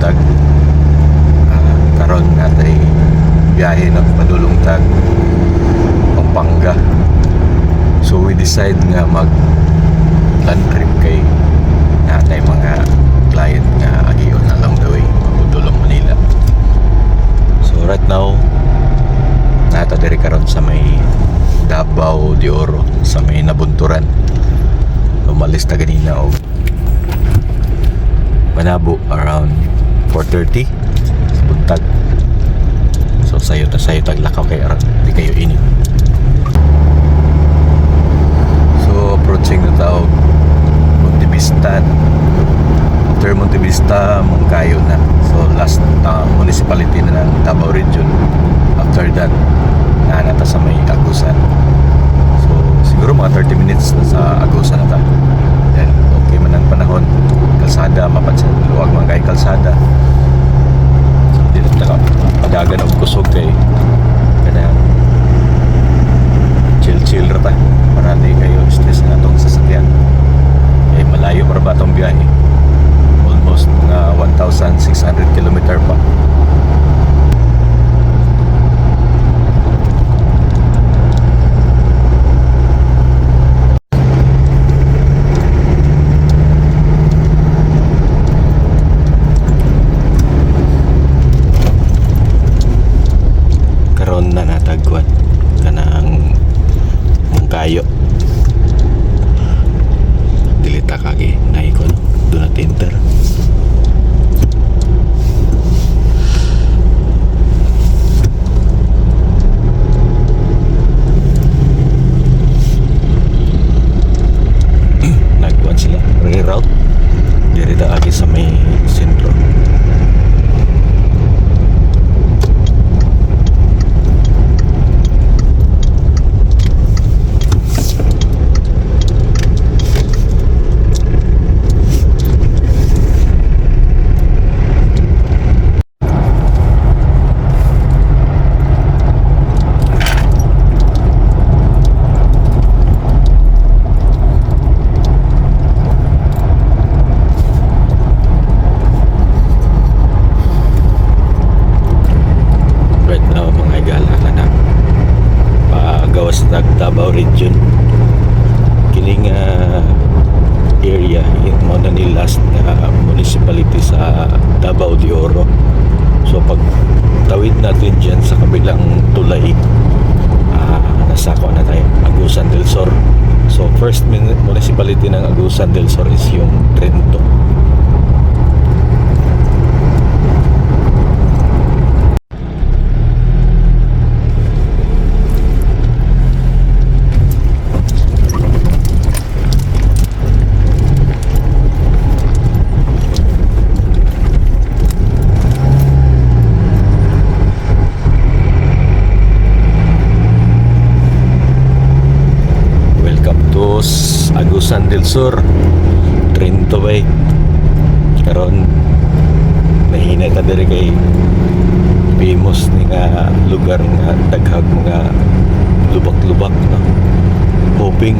buntag. Karon natay biyahe na padulong tag Pampanga. So we decide nga mag land trip kay natay mga client nga agiyon along the way padulong Manila. So right now nata diri karon sa may Davao de Oro, sa may Nabunturan. Umalis ta ganina og Manabo around 4:30 sa buntag. So sayo taglakaw kay aron di kayo ini. So approaching na tao Monte Vista. After Monte Vista Mungkayo na. So last municipality na ng Davao region. After that nata sa may Agusan. So siguro mga 30 minutes na sa Agusan na ta. Then okay man ang panahon, kalsada mapansin luwag man kay kalsada. So dito ta padagan og kusog kay kanang chill ra ta para di kayo stress na tong sasakyan. Kay malayo para ba tong biyahe? Almost mga 1,600 kilometer pa. Na natagwan kanang Mungkayo dilita kagi naikon do not enter. Nagkuan sila reroute diri ta agi sa may sentro. Davao region kining area mo na ni last municipality sa Davao de Oro. So pag tawid natin dyan sa kabilang tulay, nasako na tayo Agusan del Sur. So first municipality ng Agusan del Sur is yung Trento. Agusan del Sur, Trento Bay. Karon mahina ta diri kay famous ni nga lugar nga daghang mga lubak-lubak, no? Hoping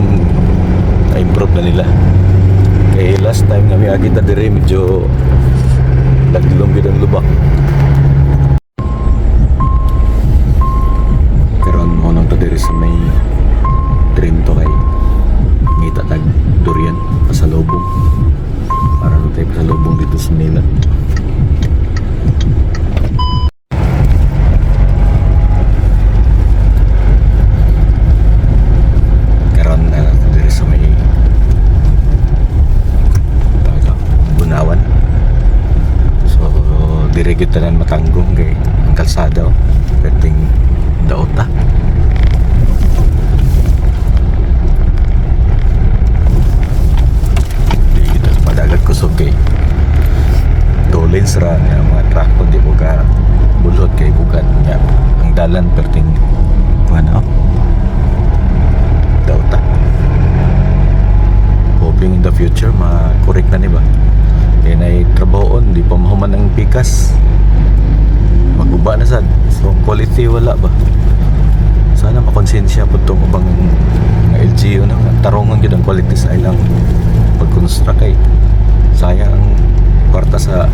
na-improve na nila. Kay last time na may agita diri medyo nagdulong gid ang lubak. Karon mo nang ta diri sa may Trento kay ngita tag durian pasalubong para na tayo pasalubong dito sa Manila. Karon na dito sa may Bunawan. So dire gyud tanan matanggong kay ang kalsada perting daota. Kusog kay dolens ra nga mga truck ko di mo ka bulhot kay bugat nga ang dalan perting ano dauta. Hoping in the future ma-correct na ni ba kay nay trabahoon di pa mahuman ang pikas maguba na sad. So quality wala ba, sana makonsensya po itong ubang LGU na tarungan yun ang quality sa ilang pag-construct kay sayang ang kwarta sa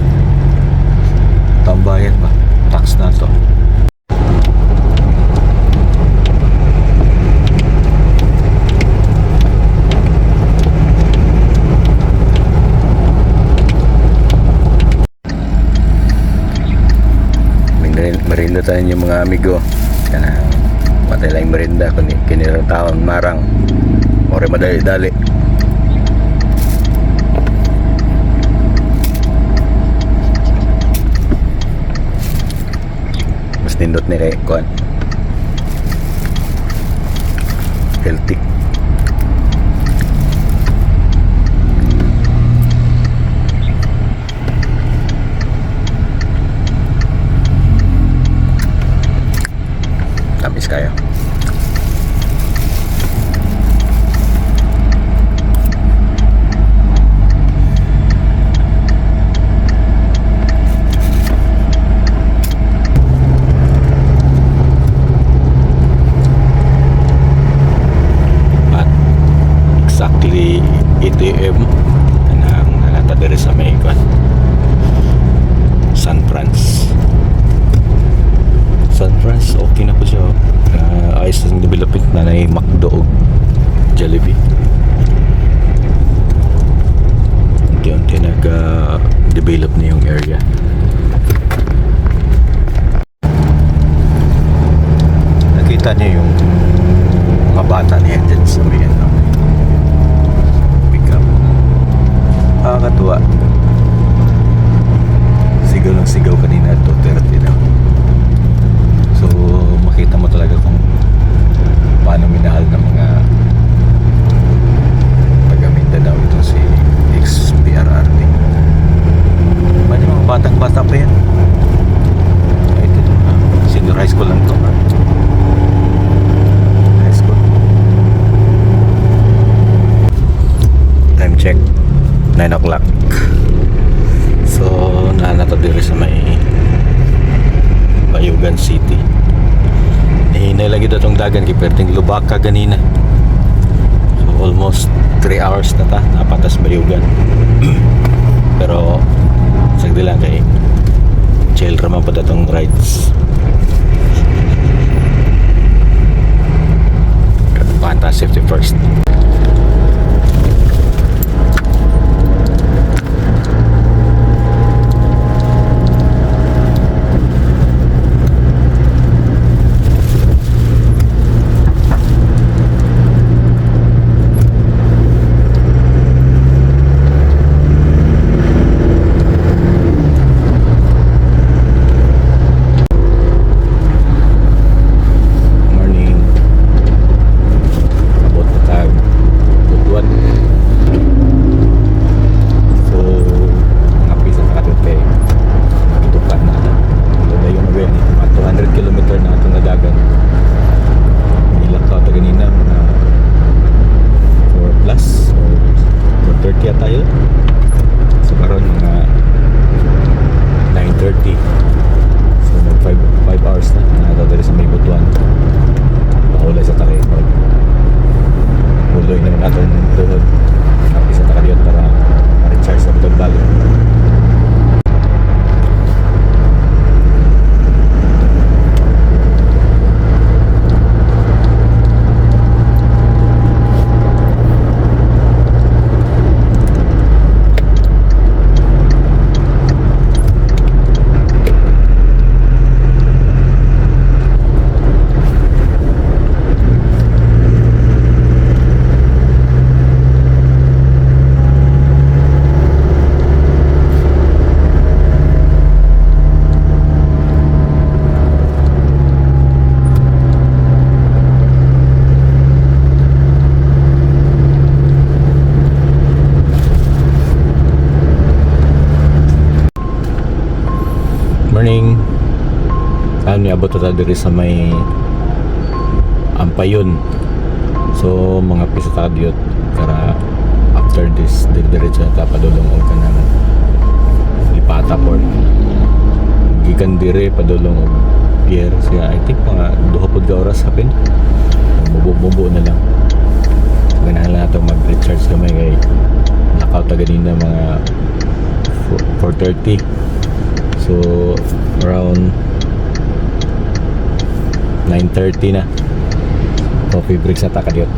nindatan yung mga amigo kana patay lang merinda kundi kinirang taon marang ore madali-dali. Mas nindot ni kay kuan healthy. Tamis kayo. At exactly ATM ang nalata diri sa may San Franz, okay na po siya. Ayos na development na na McDo o Jollibee. Unti-unti nag-develop na yung area. Nakita niyo yung mga bata niya dyan sa may pick up. Nakakatuwa. Sigaw ng sigaw kanina at 2:30 daw. So makita mo talaga kung paano minahal ng mga taga Mindanao ito si XPRRT. Pwede mga batang-bata pa yan. Ito, senior high school lang to. High school. Time check 9 o'clock. So nato diri sa may Bayugan City. Nahinay lagi itong dagan kay perting Lubaka ganina. So almost 3 hours na ta napatas Bayugan. Pero sagdi lang kay chill raman pa datong rides. Panta safety first. Morning. Saan niya abot ta diri sa may Ampayon. So mga pisatadyot kara after this diretso ta padulong og kanang Lipata Port. Gikan dire padulong og pier siya I think mga 2 pod ka oras hapin. Bubo na lang. Ganahan lang nato mag-recharge kamay kay nakaw ta ganina mga 4:30. So around 9:30 na. Coffee break sa takadiot.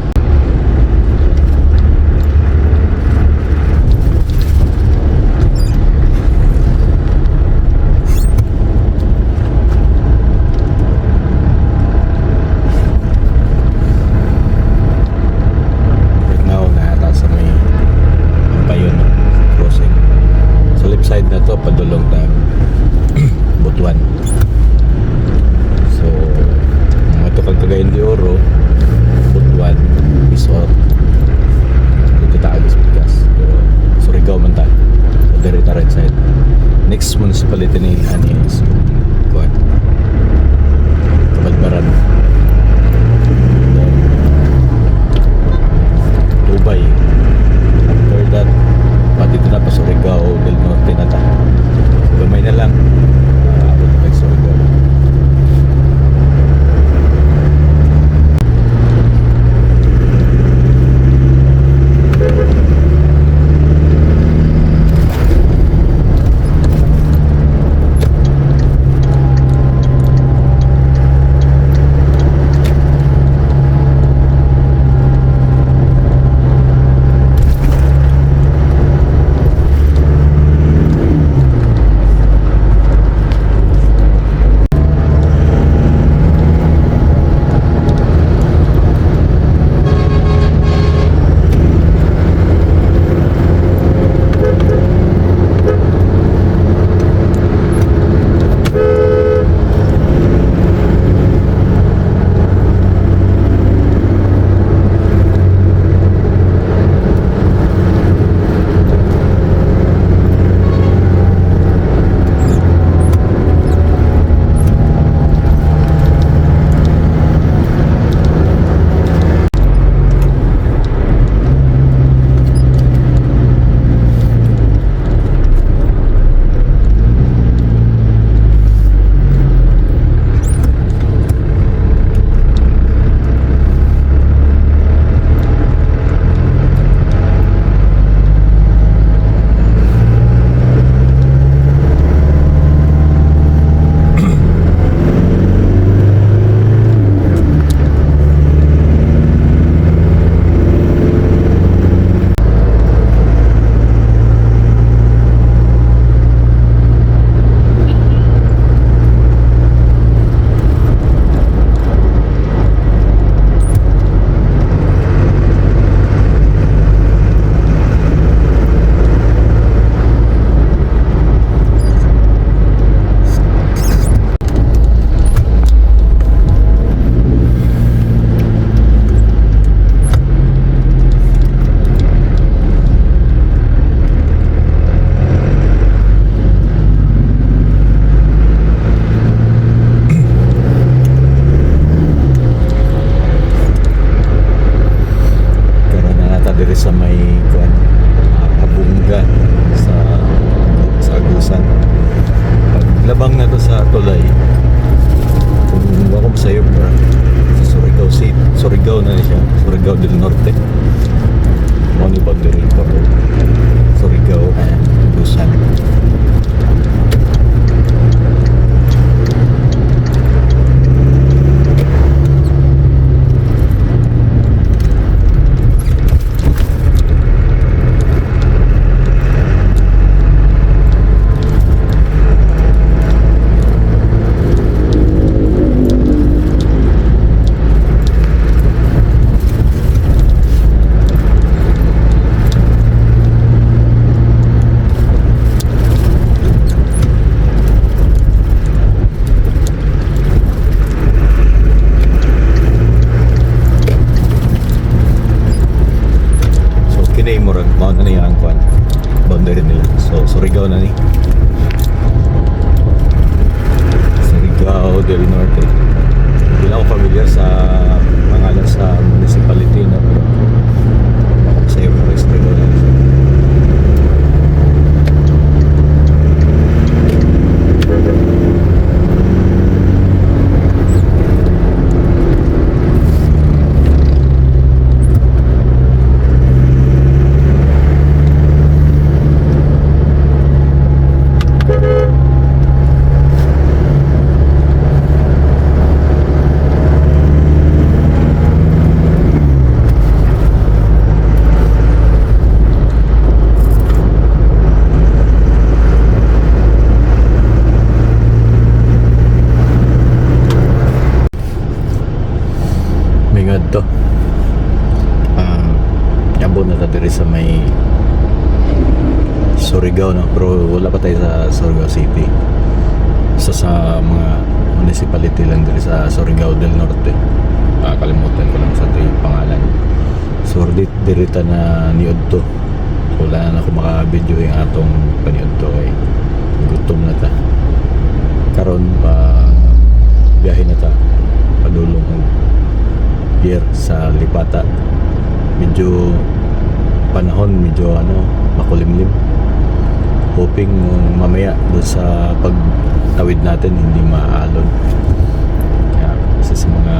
direct right side. Next municipality ni ani is kuan Kabadbaran. Then Tubay. After that, dito na pa Surigao del Norte na ta. Gamay na lang. Abot na kay Surigao. Sa may kuan Abunga sa Agusan. Paglabang na to sa tulay, kung ako sa'yo bro, sa Surigao City, Surigao na siya, Surigao del Norte, mga ni boundary pa po Surigao Agusan. Murag mount na niya ang kuan boundary nila, so Surigao na ni Surigao del Norte. Hindi lang ako familiar sa pangalan sa municipality na, pero ako sa iyo Surigao na siya. to yabo na ta diri sa may Surigao, no? Pero wala pa tayo sa Surigao City. Isa sa mga municipality lang diri sa Surigao del Norte. Kalimutan ko lang sa ito yung pangalan. So diri ta na niod to. Wala na ako maka-video yung atong paniod. sa Lipata. Medyo panahon medyo makulimlim. Hoping mamaya doon sa pagtawid natin hindi maalon. Kaya isa sa mga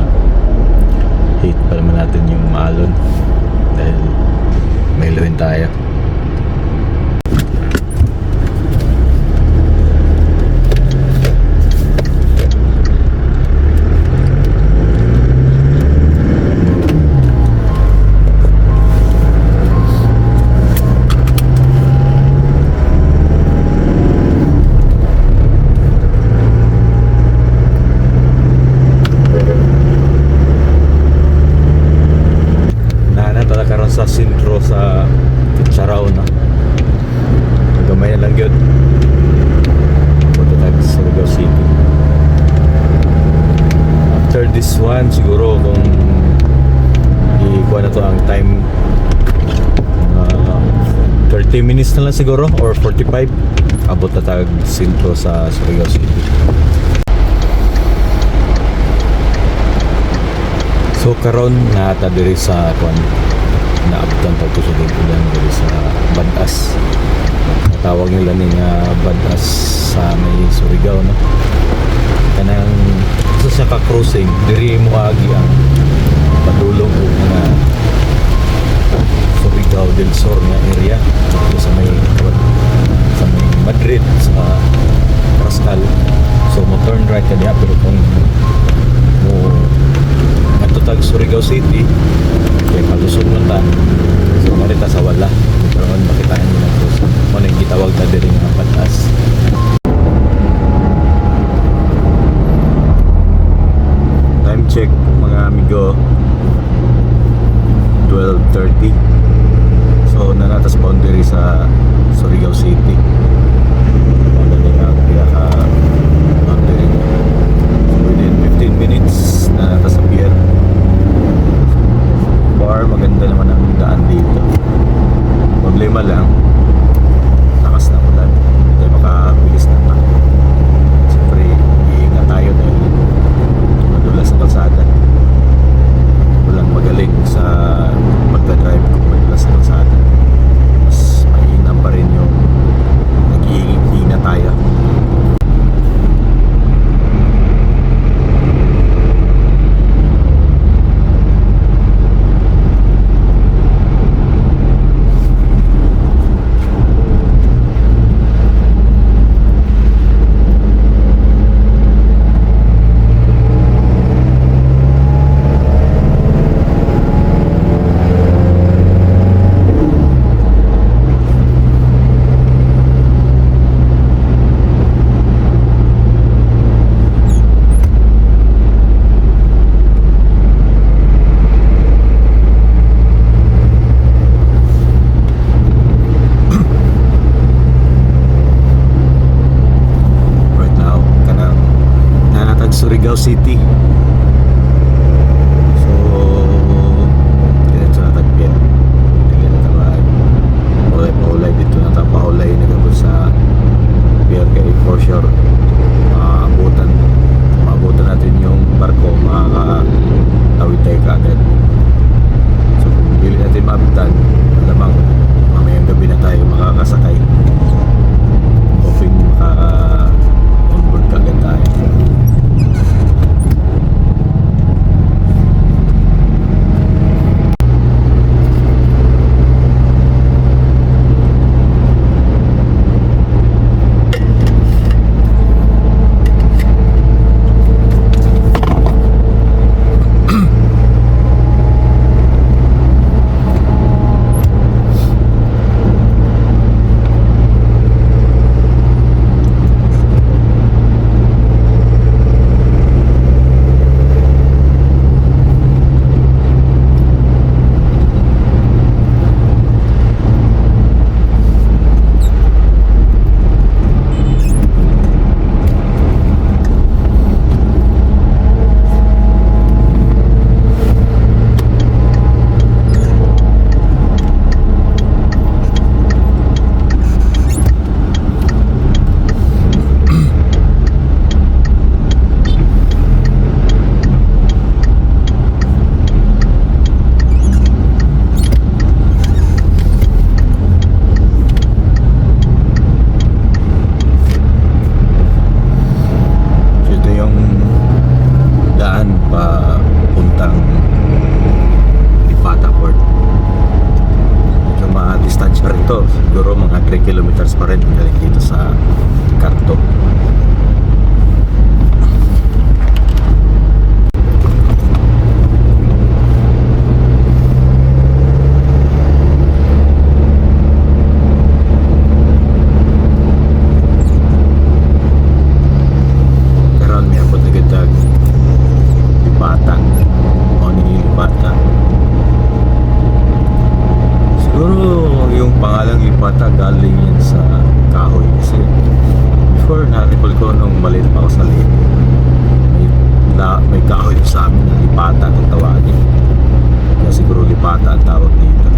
hate pa naman natin yung maalon dahil may luhin tayo. Sa sentro sa Kitsaraw na gamay na lang yun punta tayo sa Surigao City. After this one siguro kung ikuha na to ang time 30 minutes na lang siguro or 45 abot na tayo sentro sa Surigao City. So karon na diri sa naabutan tayo sa Lipunan dito sa Badas. Tawag nila ni Badas sa may Surigao, no? Kanang isa siya ka-crossing diri mo agi ang padulong o na Surigao del Sur nga area dito sa may Madrid sa Rascal. So mo turn right ka diha pero kung mo matutag Surigao City kaya kalusog na ta so marita sa wala pero makitaan nyo na so ano yung gitawag na din ng Batas. Time check mga amigo 12:30 so nanatas boundary sa Surigao City ano na yung pinaka boundary so within 15 minutes nanatas sa pier. Maganda naman ang daan dito. Problema lang lakas ng ulan hindi makabilis na pa. Siyempre iingat tayo dahil madulas sa kalsada. Walang magaling sa pagdadrive kung madulas sa kalsada. Mas mainam pa rin yung nag-iingat tayo. Surigao City. So diretso na tagpian. Tingnan na naman. Paulay dito na tayo. Paulay na gabon sa pier kay for sure maabutan natin yung barko makakatawid tayo kaagad. So kung hindi natin maabutan malamang mamayang gabi na tayo makakasakay. Hoping onboard kaagad tayo. Guard galing dito sa kanto. Karon may abot na gadag Lipata o ni Lipata. Siguro yung pangalang Lipata galing yan sa kahoy kasi before na-recall ko nung maliit pa ako sa liit, may kahoy sa amin na Lipata itong tawagin, kaya siguro Lipata ang tawag dito.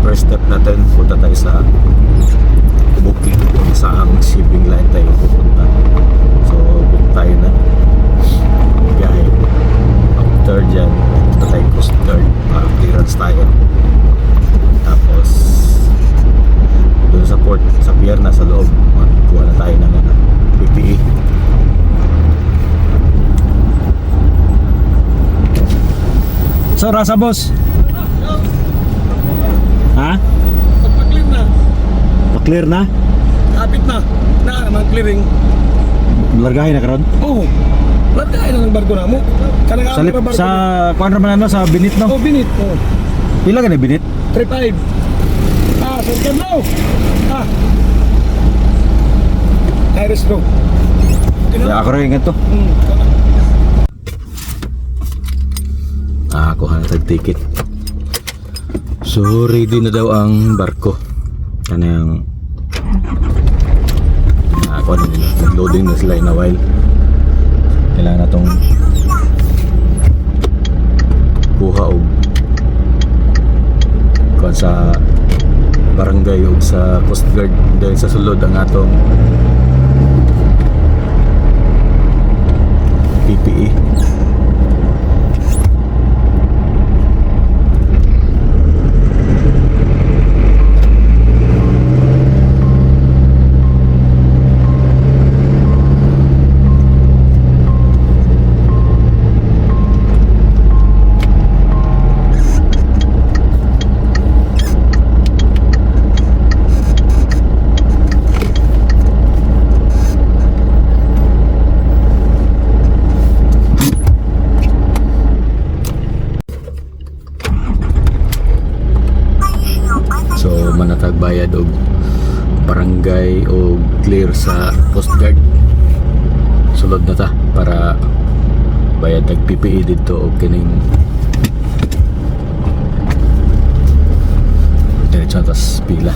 First step natin, punta tayo sa booking kung saan shipping line tayo pupunta. So book tayo na biyahe. After dyan, punta tayo Coast Guard para clearance tayo. Tapos doon sa port, sa pier na sa loob, magkuha na tayo ng PPE. So, Rasa boss. Ha? Pag-clear na, Pa-clear na? kapit na mag-clearing. Largahin na karon? Oo. Lahat na ng barko na mo. Kanang Sa, ang barko. sa kuan naman ano, sa Binit no? Oh, binit. Oh. Pila ka na Binit? 3-5. Sultan bro. Iris bro. Ya, ako rin nga to. Kuha na tag-ticket. So ready na daw ang barko. Kanang kuha na nila. Nag-loading na sila in a while. Kailangan na itong kuha o kuha sa barangay o sa Coast Guard dahil sa sulod ang atong PPE. So manatag bayad og barangay o clear sa Coast Guard. Sulod na ta para bayad tag PPE dito og kining diretso tas pila.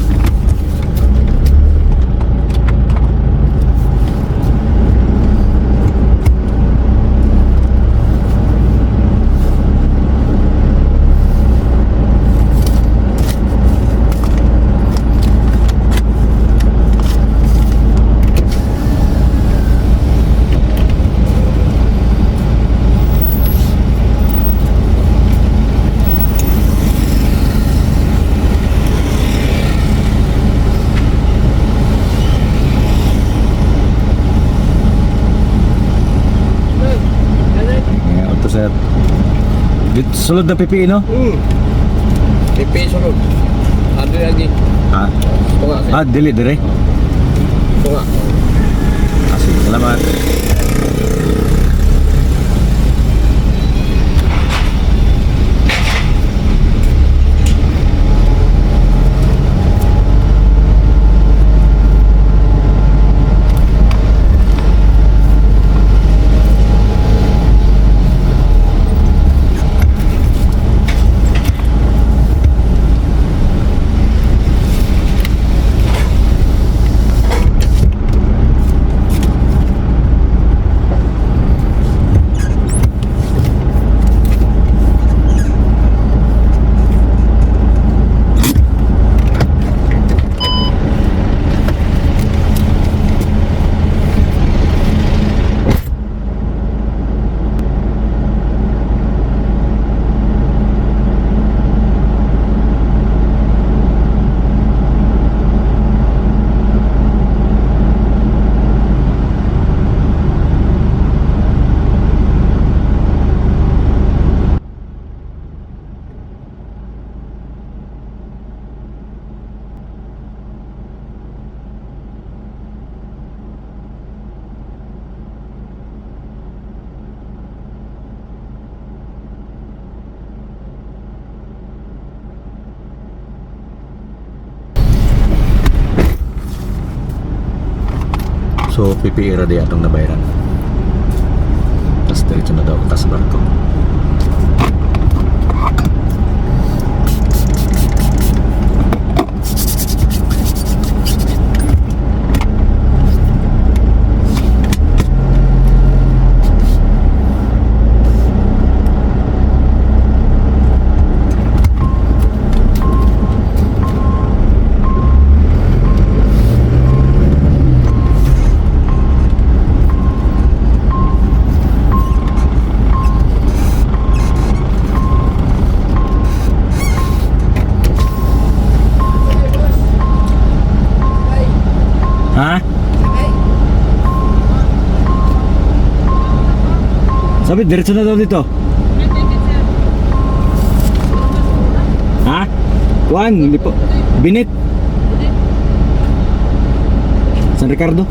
Sir, sulod na PPE no? Pipi sunod. Ano lagi? Tunga. Dili dire. Tunga. Sige, salamat. So pipiira di atong nabayaran. Tapos diretso na daw tas barko. Ha? Sabi, diretso na daw dito. Ha? Kuan, hindi po. Binit. San Ricardo.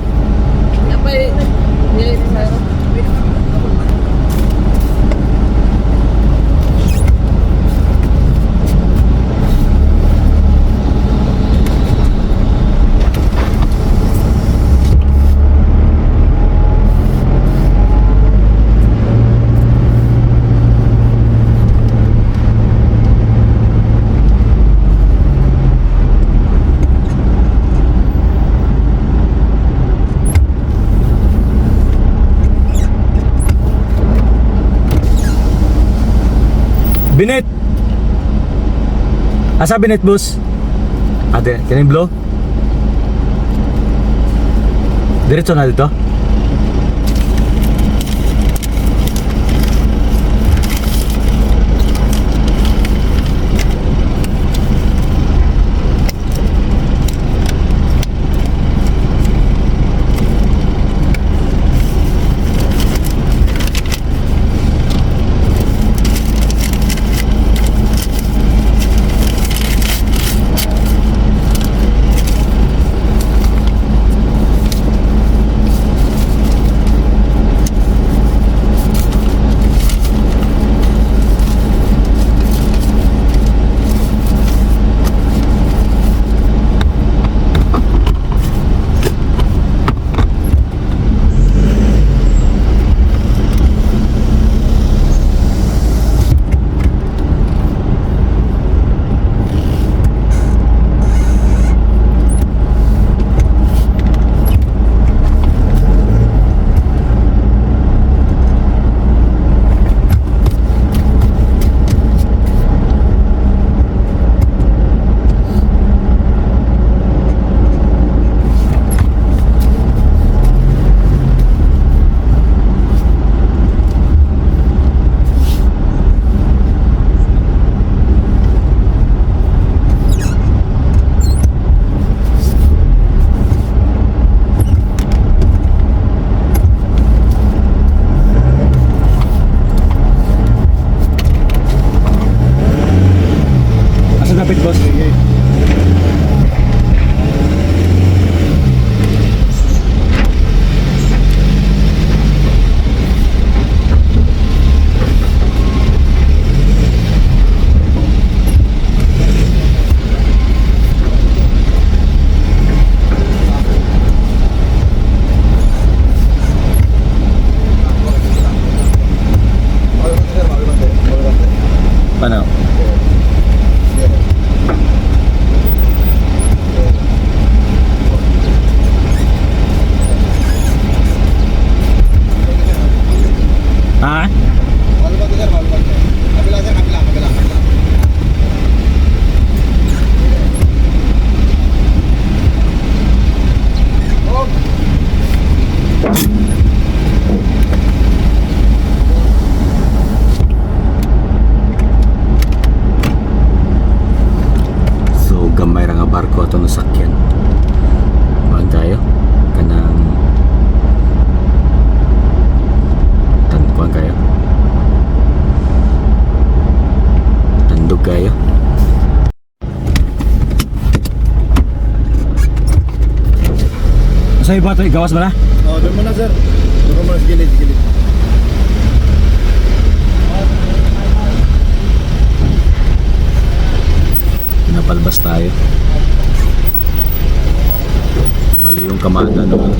Binit! Asa binit, boss? Ate, can you blow? Diretso na dito? Lapit, boss. Paano? Ha? So gamay ra nga barko ato nasakyan. Kuan tayo kanang kuan kayo. Tandog kayo. Sa iba to, gawas ba na? Oh, doon mo na, sir. Doon mo na sa gilid. Pinapalbas tayo. Mali yung kamada naman.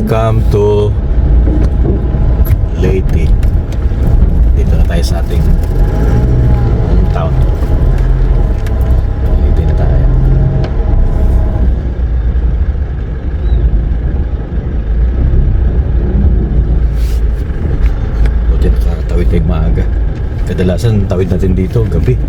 Welcome to Leyte. Dito na tayo sa ating hometown. Leyte na tayo. Buti nakatawid tayo maaga. Kadalasan tawid natin dito gabi.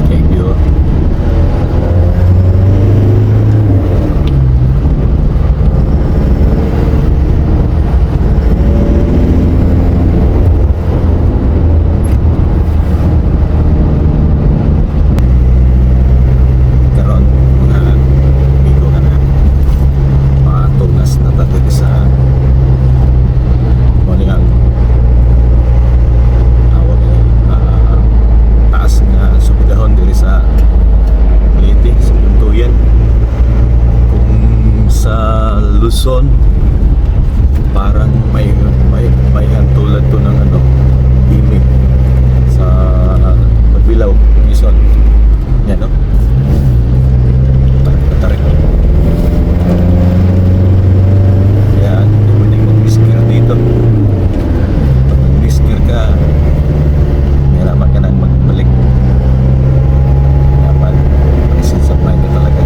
Thank you. Karon mga bigo ka na matunas na tayo sa morning ang tawag ni taas nga subidahon diri sa Leyte sa Buntuyan. Kung sa Luzon parang may tulad to ng ano Bimig sa Pagbilaw, Quezon. Yan no? Tarik. Kaya hindi pwedeng mag-miskir dito. Pag mag-miskir ka, mahirapan ka nang magbalik. Dapat presence of mind ka talaga.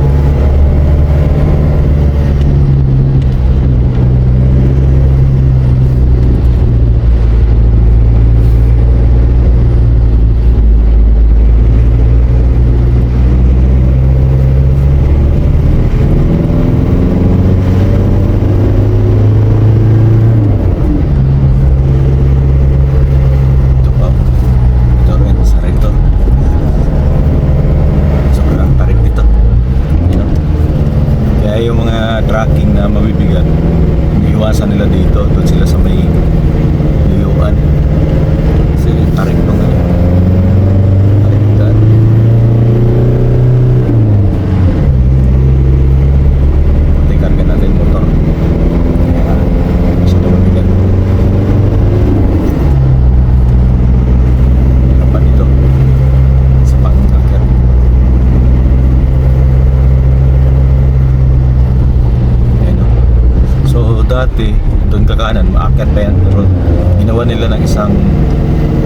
Ito pa. Ito rin, sa rito. Sobrang tarik dito. You know? Kaya yung mga tracking na mabibigat, iiwasan nila dito. Doon sila sa may liyuan. Kasi tarik nung tarik dyan. Pati karga natin motor. Kaya masyado mabigat. Hirapan dito sa pang-akit. Ayan o. So dati doon ka kanan maakyat pa yan, pero ginawa nila ng isang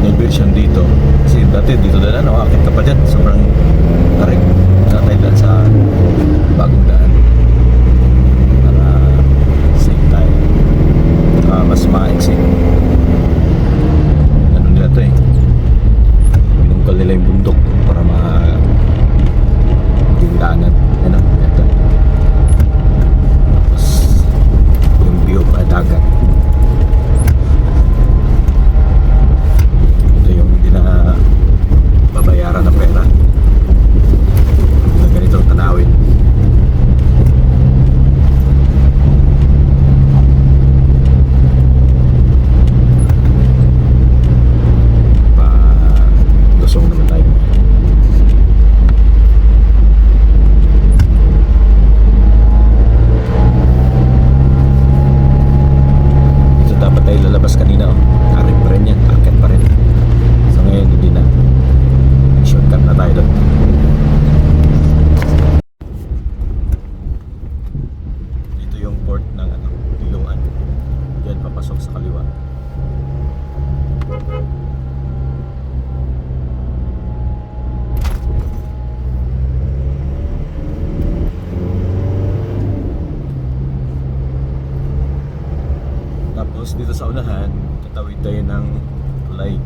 diversion dito kasi dati dito na maakyat ka pa dyan, sobrang tarik na tayo dyan sa bagong daan para safe tayo. Mas maiksi ano nila to binungkal nila yung bundok para daanan. Ano? Ito. Tapos yung view pa dagat. Ito yung hindi na babayaran na pera. Na ganito tanawin. Pa lusong naman tayo. Ito dapat tayo lalabas kanina Arit pa rin yan, akit pa rin. So ngayon hindi na. Shortcut na tayo doon. Ito yung port ng Iloan. Diyan papasok sa kaliwa. Tapos dito sa unahan, tatawid tayo ng tulay.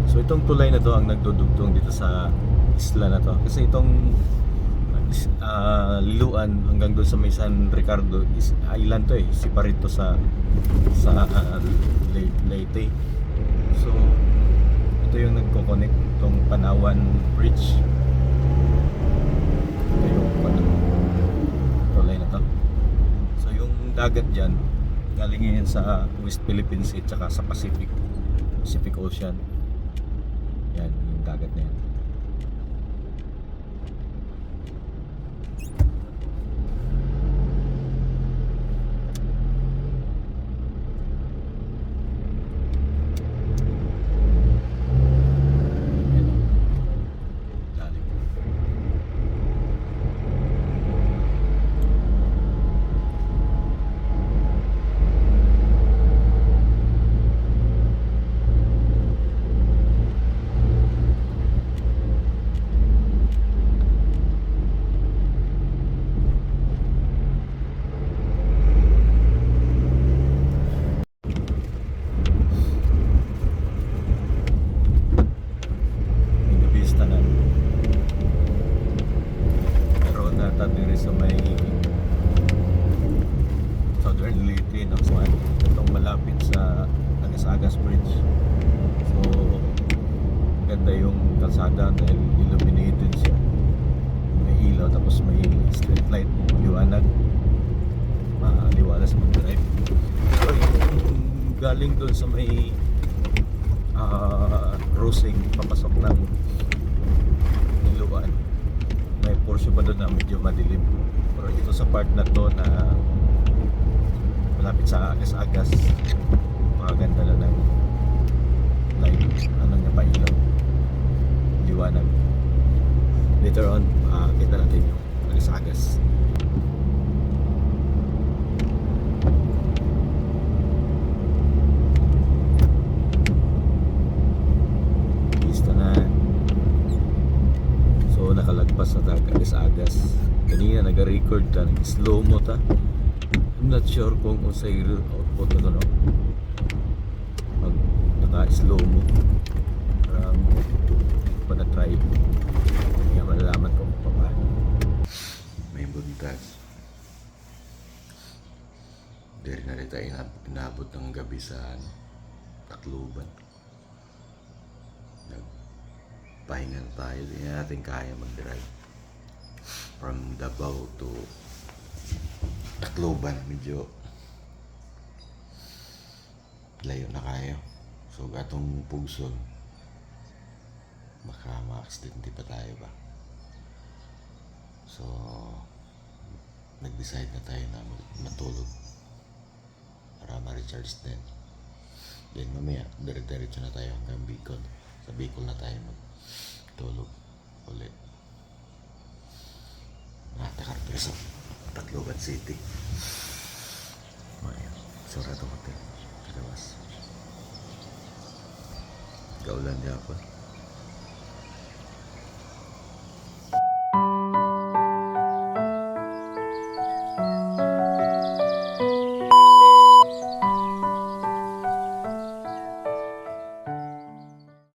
So itong tulay na to ang nagdudugtong dito sa isla na to. Kasi itong Liluan hanggang doon sa may San Ricardo is island to separate to sa Leyte. So ito yung nagko-connect itong Panawan Bridge. Ito yung dagat dyan, galing yan sa West Philippine Sea tsaka sa Pacific Ocean. Yan, yung dagat na yan. Yan, lalim. Yung vista na. Pero natabi rin sa may Southern Leyte ng Swan. Itong malapit sa Agas-Agas Bridge. So, ganda yung kalsada dahil illuminated siya. May ilaw tapos may street light, liwanag. Maliwalas mag-drive. So, yung galing doon sa may crossing papasok ng Iloan, may portion pa doon na medyo madilim, pero ito sa part na to na malapit sa Agas-Agas, makaganda na ng light, ano niya pa, ilaw, liwanag. Later on kita natin yung Agas-Agas. Pista na. So nakalagpas na tayo Agas-Agas. Kanina nag-record ta, nag-slow mo ta. I'm not sure kung unsay output na to, no? Pag naka-slow mo, parang pa na-try. Kaya malalaman ko kung paano. May buntas. Dahil na rin tayo inabot ng gabi sa Tacloban. Nagpahinga na tayo. Hindi na natin kaya mag-drive from Davao to Tacloban. Medyo layo na kayo. So gatong Pugsog, baka ma-accidente pa tayo ba. So nag-decide na tayo na matulog para ma-recharge din. Then mamaya dire-diretso na tayo hanggang Bicol. Sa Bicol na tayo magtulog ulit. Nakakarto sa Tacloban City. Ayan, sarado hotel. Kadawas. Gaulan niya pa.